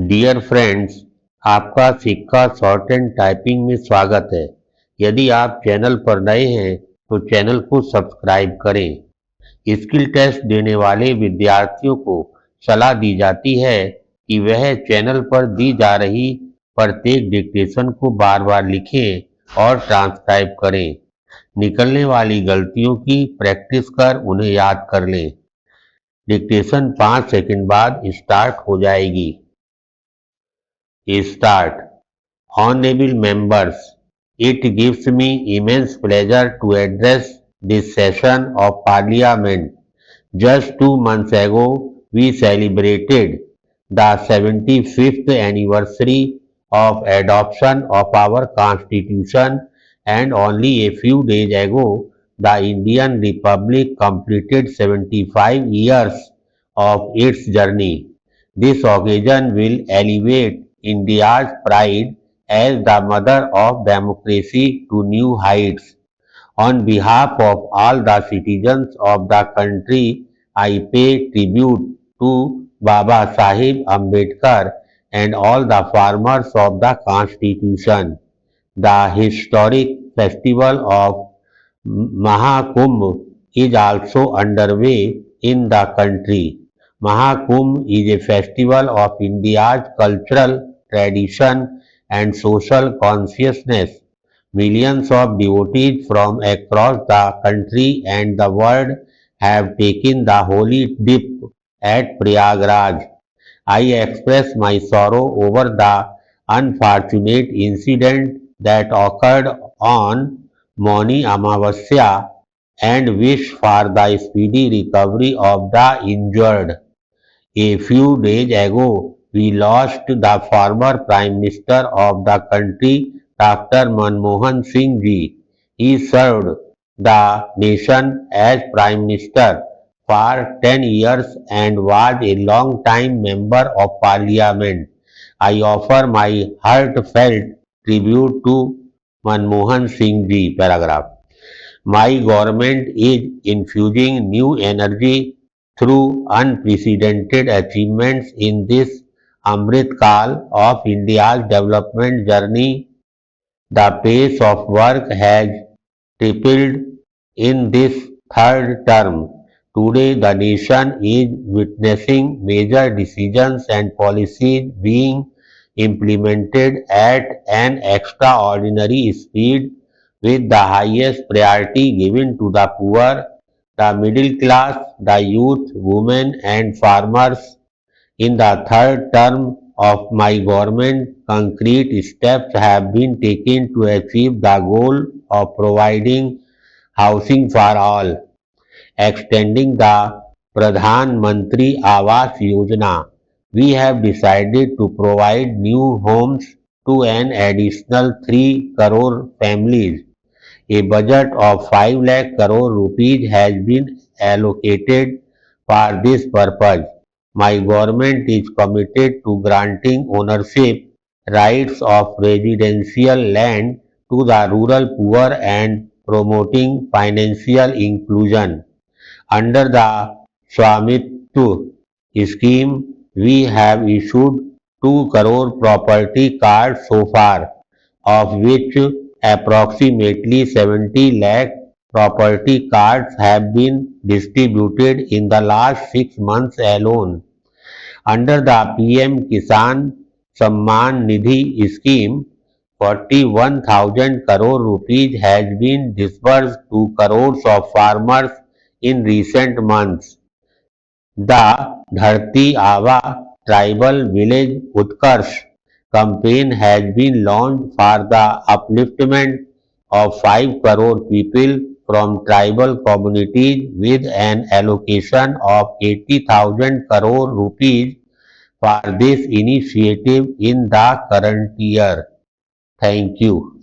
Dear friends, आपका सिक्का short and typing में स्वागत है। यदि आप चैनल पर नए हैं तो चैनल को सब्सक्राइब करें। स्किल टेस्ट देने वाले विद्यार्थियों को सलाह दी जाती है कि वह चैनल पर दी जा रही प्रत्येक डिक्टेशन को बार बार लिखें और ट्रांसक्राइब करें। निकलने वाली गलतियों की प्रैक्टिस कर उन्हें याद कर लें। डिक्टेशन 5 सेकंड बाद स्टार्ट हो जाएगी। Start. Honorable members, it gives me immense pleasure to address this session of Parliament. Just 2 months ago, we celebrated the 75th anniversary of adoption of our Constitution, and only a few days ago, the Indian Republic completed 75 years of its journey. This occasion will elevate India's pride as the mother of democracy to new heights. On behalf of all the citizens of the country, I pay tribute to Baba Sahib Ambedkar and all the farmers of the Constitution. The historic festival of Mahakumbh is also underway in the country. Mahakumbh is a festival of India's cultural tradition and social consciousness. Millions of devotees from across the country and the world have taken the holy dip at Prayagraj. I express my sorrow over the unfortunate incident that occurred on Mauni Amavasya and wish for the speedy recovery of the injured. A few days ago, we lost the former Prime Minister of the country, Dr. Manmohan Singh ji. He served the nation as Prime Minister for 10 years and was a long-time member of Parliament. I offer my heartfelt tribute to Manmohan Singh ji. Paragraph. My government is infusing new energy through unprecedented achievements in this Amrit Kal of India's development journey. The pace of work has tripled in this third term. Today, the nation is witnessing major decisions and policies being implemented at an extraordinary speed, with the highest priority given to the poor, the middle class, the youth, women, and farmers. In the third term of my government, concrete steps have been taken to achieve the goal of providing housing for all, extending the Pradhan Mantri Awas Yojana. We have decided to provide new homes to an additional 3 crore families. A budget of 5 lakh crore rupees has been allocated for this purpose. My government is committed to granting ownership rights of residential land to the rural poor and promoting financial inclusion. Under the Swamitwa scheme, we have issued 2 crore property cards so far, of which approximately 70 lakh property cards have been distributed in the last 6 months alone. Under the PM Kisan Samman Nidhi scheme, 41,000 crore rupees has been disbursed to crores of farmers in recent months. The Dharti Ava Tribal Village Utkarsh campaign has been launched for the upliftment of 5 crore people from tribal communities, with an allocation of 80,000 crore rupees for this initiative in the current year. Thank you.